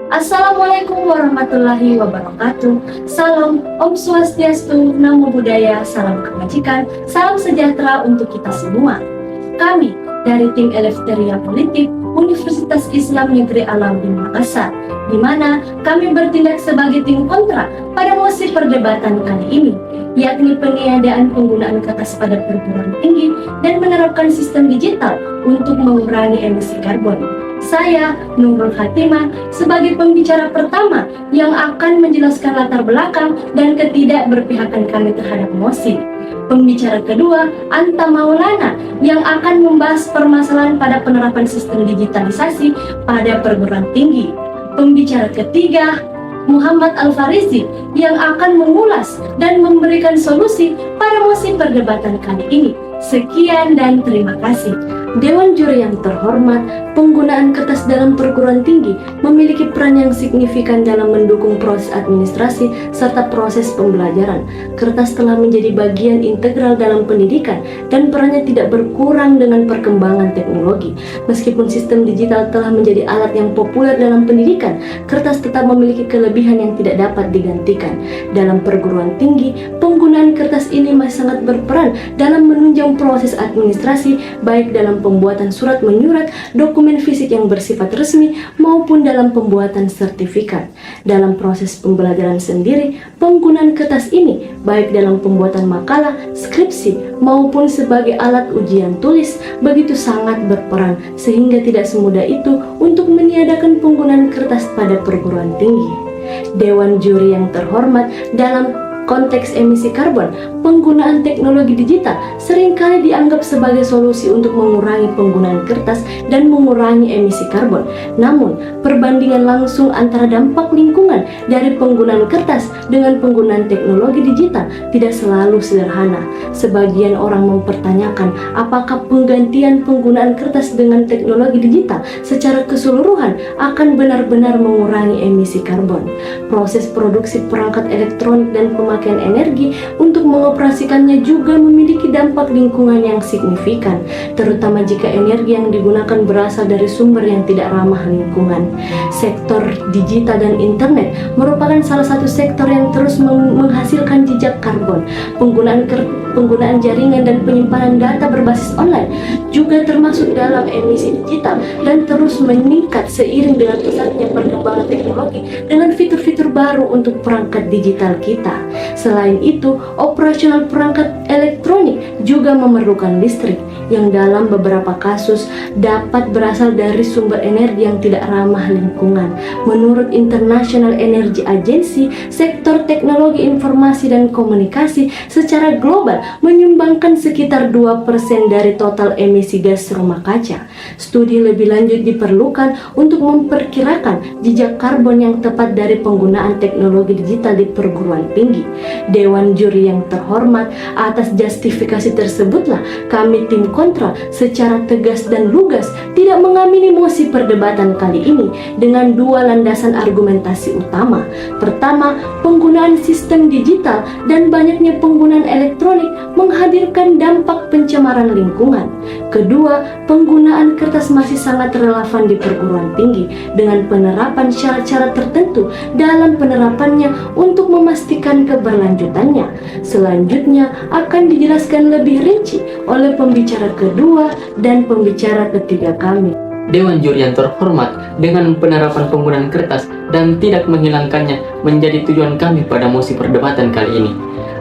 Assalamualaikum warahmatullahi wabarakatuh. Salam Om Swastiastu, Namo Buddhaya, salam kebajikan, salam sejahtera untuk kita semua. Kami dari tim Eleftheria Politik Universitas Islam Negeri Alauddin Makassar, di mana kami bertindak sebagai tim kontra pada mosi perdebatan kali ini, yakni peniadaan penggunaan kertas pada perguruan tinggi dan menerapkan sistem digital untuk mengurangi emisi karbon. Saya, Nurul Khatimah, sebagai pembicara pertama yang akan menjelaskan latar belakang dan ketidakberpihakan kami terhadap mosi. Pembicara kedua, Anta Maulana, yang akan membahas permasalahan pada penerapan sistem digitalisasi pada perguruan tinggi. Pembicara ketiga, Muhammad Al-Farizi, yang akan mengulas dan memberikan solusi pada mosi perdebatan kali ini. Sekian dan terima kasih. Dewan juri yang terhormat, penggunaan kertas dalam perguruan tinggi memiliki peran yang signifikan dalam mendukung proses administrasi serta proses pembelajaran. Kertas telah menjadi bagian integral dalam pendidikan dan perannya tidak berkurang dengan perkembangan teknologi. Meskipun sistem digital telah menjadi alat yang populer dalam pendidikan, kertas tetap memiliki kelebihan yang tidak dapat digantikan. Dalam perguruan tinggi, penggunaan kertas ini masih sangat berperan dalam menunjang proses administrasi, baik dalam pembuatan surat menyurat, dokumen fisik yang bersifat resmi, maupun dalam pembuatan sertifikat. Dalam proses pembelajaran sendiri, penggunaan kertas ini, baik dalam pembuatan makalah, skripsi, maupun sebagai alat ujian tulis, begitu sangat berperan, sehingga tidak semudah itu untuk meniadakan penggunaan kertas pada perguruan tinggi. Dewan juri yang terhormat, dalam konteks emisi karbon, penggunaan teknologi digital seringkali dianggap sebagai solusi untuk mengurangi penggunaan kertas dan mengurangi emisi karbon. Namun, perbandingan langsung antara dampak lingkungan dari penggunaan kertas dengan penggunaan teknologi digital tidak selalu sederhana. Sebagian orang mempertanyakan apakah penggantian penggunaan kertas dengan teknologi digital secara keseluruhan akan benar-benar mengurangi emisi karbon. Proses produksi perangkat elektronik dan pemakaian energi untuk mengoperasikannya juga memiliki dampak lingkungan yang signifikan, terutama jika energi yang digunakan berasal dari sumber yang tidak ramah lingkungan. Sektor digital dan internet merupakan salah satu sektor yang terus menghasilkan jejak karbon. Penggunaan jaringan dan penyimpanan data berbasis online juga termasuk dalam emisi digital dan terus meningkat seiring dengan pesatnya perkembangan teknologi dengan fitur-fitur baru untuk perangkat digital kita. Selain itu, operasional perangkat elektronik juga memerlukan listrik yang dalam beberapa kasus dapat berasal dari sumber energi yang tidak ramah lingkungan. Menurut International Energy Agency, sektor teknologi informasi dan komunikasi secara global menyumbangkan sekitar 2% dari total emisi gas rumah kaca. Studi lebih lanjut diperlukan untuk memperkirakan jejak karbon yang tepat dari penggunaan teknologi digital di perguruan tinggi. Dewan juri yang terhormat, atas justifikasi tersebutlah kami tim kontra secara tegas dan lugas tidak mengamini mosi perdebatan kali ini dengan dua landasan argumentasi utama. Pertama, penggunaan sistem digital dan banyaknya penggunaan elektronik menghadirkan dampak pencemaran lingkungan. Kedua, penggunaan kertas masih sangat relevan di perguruan tinggi dengan penerapan syarat-syarat tertentu dalam penerapannya untuk memastikan keberlanjutannya. Selanjutnya akan dijelaskan lebih rinci oleh pembicara kedua dan pembicara ketiga kami. Dewan juri yang terhormat, dengan penerapan penggunaan kertas dan tidak menghilangkannya menjadi tujuan kami pada mosi perdebatan kali ini.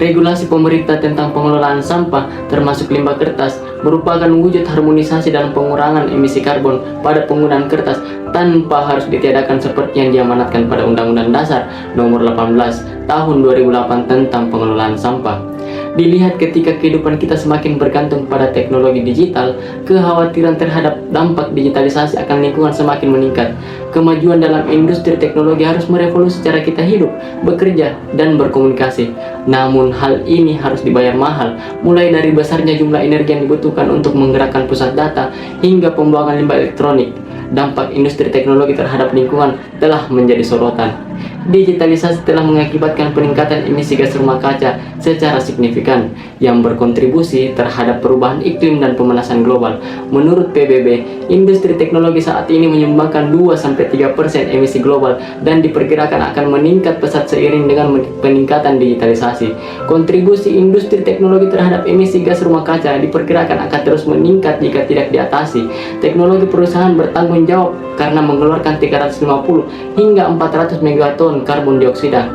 Regulasi pemerintah tentang pengelolaan sampah termasuk limbah kertas merupakan wujud harmonisasi dalam pengurangan emisi karbon pada penggunaan kertas tanpa harus ditiadakan seperti yang diamanatkan pada Undang-Undang Dasar Nomor 18 Tahun 2008 tentang pengelolaan sampah. Dilihat ketika kehidupan kita semakin bergantung pada teknologi digital, kekhawatiran terhadap dampak digitalisasi akan lingkungan semakin meningkat. Kemajuan dalam industri teknologi harus merevolusi cara kita hidup, bekerja, dan berkomunikasi. Namun hal ini harus dibayar mahal, mulai dari besarnya jumlah energi yang dibutuhkan untuk menggerakkan pusat data hingga pembuangan limbah elektronik. Dampak industri teknologi terhadap lingkungan telah menjadi sorotan. digitalisasi telah mengakibatkan peningkatan emisi gas rumah kaca secara signifikan yang berkontribusi terhadap perubahan iklim dan pemanasan global. Menurut PBB, industri teknologi saat ini menyumbangkan 2-3% emisi global dan diperkirakan akan meningkat pesat seiring dengan peningkatan digitalisasi. Kontribusi industri teknologi terhadap emisi gas rumah kaca diperkirakan akan terus meningkat jika tidak diatasi. Teknologi perusahaan bertanggung jawab karena mengeluarkan 350 hingga 400 megaton karbon dioksida.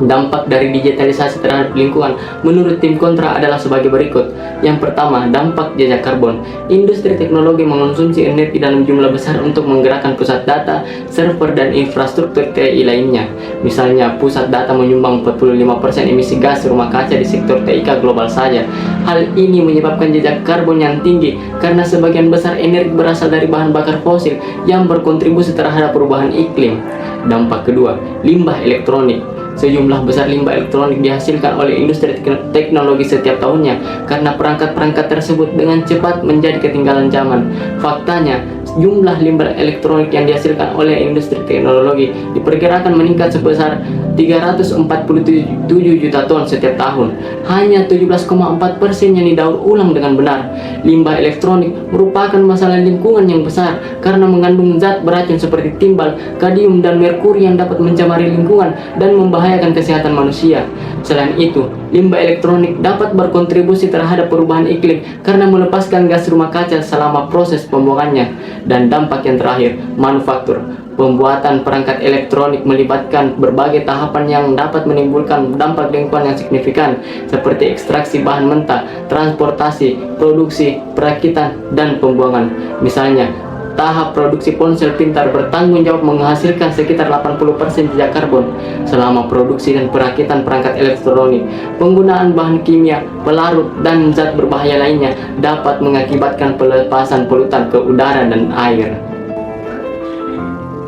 Dampak dari digitalisasi terhadap lingkungan menurut tim kontra adalah sebagai berikut. Yang pertama, dampak jejak karbon. Industri teknologi mengonsumsi energi dalam jumlah besar untuk menggerakkan pusat data, server, dan infrastruktur TI lainnya. Misalnya, pusat data menyumbang 45% emisi gas rumah kaca di sektor TIK global saja. Hal ini menyebabkan jejak karbon yang tinggi karena sebagian besar energi berasal dari bahan bakar fosil yang berkontribusi terhadap perubahan iklim. Dampak kedua, limbah elektronik. Sejumlah besar limbah elektronik dihasilkan oleh industri teknologi setiap tahunnya karena perangkat-perangkat tersebut dengan cepat menjadi ketinggalan zaman. Faktanya, jumlah limbah elektronik yang dihasilkan oleh industri teknologi diperkirakan meningkat sebesar 347 juta ton setiap tahun. Hanya 17,4% yang didaur ulang dengan benar. Limbah elektronik merupakan masalah lingkungan yang besar karena mengandung zat beracun seperti timbal, kadmium, dan merkuri yang dapat mencemari lingkungan dan membahayakan kesehatan manusia. Selain itu, limbah elektronik dapat berkontribusi terhadap perubahan iklim karena melepaskan gas rumah kaca selama proses pembuangannya. Dan dampak yang terakhir, manufaktur. Pembuatan perangkat elektronik melibatkan berbagai tahapan yang dapat menimbulkan dampak lingkungan yang signifikan seperti ekstraksi bahan mentah, transportasi, produksi, perakitan, dan pembuangan. Misalnya, tahap produksi ponsel pintar bertanggung jawab menghasilkan sekitar 80% jejak karbon selama produksi dan perakitan perangkat elektronik. Penggunaan bahan kimia, pelarut, dan zat berbahaya lainnya dapat mengakibatkan pelepasan polutan ke udara dan air.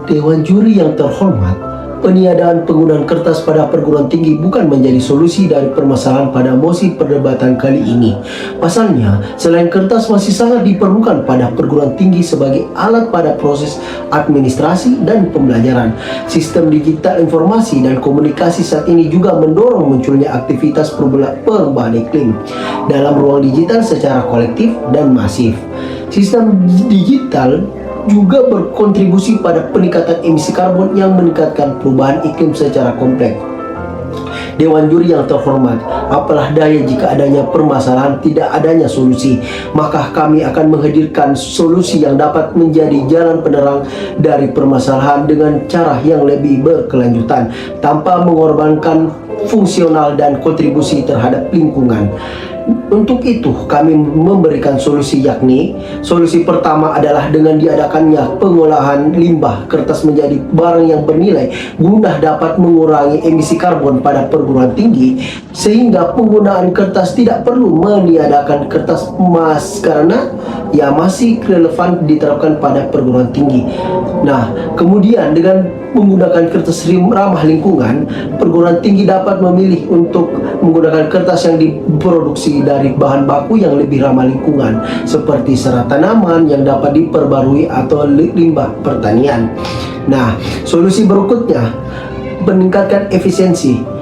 Dewan juri yang terhormat, peniadaan penggunaan kertas pada perguruan tinggi bukan menjadi solusi dari permasalahan pada mosi perdebatan kali ini. Pasalnya, selain kertas masih sangat diperlukan pada perguruan tinggi sebagai alat pada proses administrasi dan pembelajaran. Sistem digital informasi dan komunikasi saat ini juga mendorong munculnya aktivitas perubahan iklim dalam ruang digital secara kolektif dan masif. Sistem digital juga berkontribusi pada peningkatan emisi karbon yang meningkatkan perubahan iklim secara kompleks. Dewan juri yang terhormat, apalah daya jika adanya permasalahan tidak adanya solusi, maka kami akan menghadirkan solusi yang dapat menjadi jalan penerang dari permasalahan dengan cara yang lebih berkelanjutan tanpa mengorbankan fungsional dan kontribusi terhadap lingkungan. Untuk itu kami memberikan solusi, yakni solusi pertama adalah dengan diadakannya pengolahan limbah kertas menjadi barang yang bernilai guna dapat mengurangi emisi karbon pada perguruan tinggi, sehingga penggunaan kertas tidak perlu meniadakan kertas emas karena masih relevan diterapkan pada perguruan tinggi. Nah, kemudian dengan menggunakan kertas ramah lingkungan, perguruan tinggi dapat memilih untuk menggunakan kertas yang diproduksi dari bahan baku yang lebih ramah lingkungan seperti serat tanaman yang dapat diperbarui atau limbah pertanian. Nah, solusi berikutnya, meningkatkan efisiensi.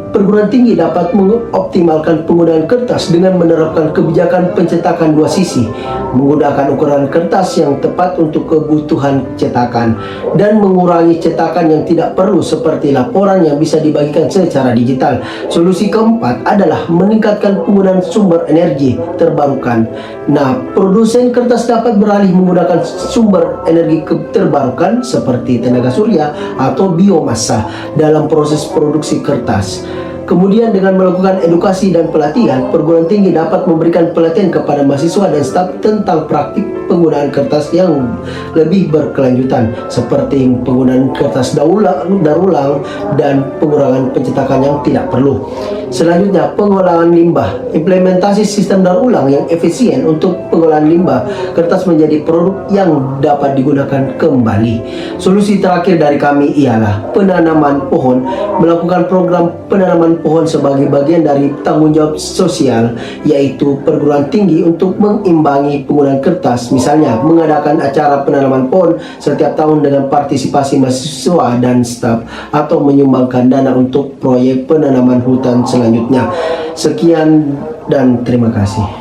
Perguruan tinggi dapat mengoptimalkan penggunaan kertas dengan menerapkan kebijakan pencetakan dua sisi, menggunakan ukuran kertas yang tepat untuk kebutuhan cetakan, dan mengurangi cetakan yang tidak perlu seperti laporan yang bisa dibagikan secara digital. Solusi keempat adalah meningkatkan penggunaan sumber energi terbarukan. Nah, produsen kertas dapat beralih menggunakan sumber energi terbarukan seperti tenaga surya atau biomasa dalam proses produksi kertas. Kemudian dengan melakukan edukasi dan pelatihan, perguruan tinggi dapat memberikan pelatihan kepada mahasiswa dan staf tentang praktik penggunaan kertas yang lebih berkelanjutan seperti penggunaan kertas daur ulang dan pengurangan pencetakan yang tidak perlu. Selanjutnya, pengolahan limbah. Implementasi sistem daur ulang yang efisien untuk pengolahan limbah kertas menjadi produk yang dapat digunakan kembali. Solusi terakhir dari kami ialah penanaman pohon. Melakukan program penanaman menanam pohon sebagai bagian dari tanggung jawab sosial, yaitu perguruan tinggi untuk mengimbangi penggunaan kertas, misalnya mengadakan acara penanaman pohon setiap tahun dengan partisipasi mahasiswa dan staf, atau menyumbangkan dana untuk proyek penanaman hutan selanjutnya. Sekian dan terima kasih.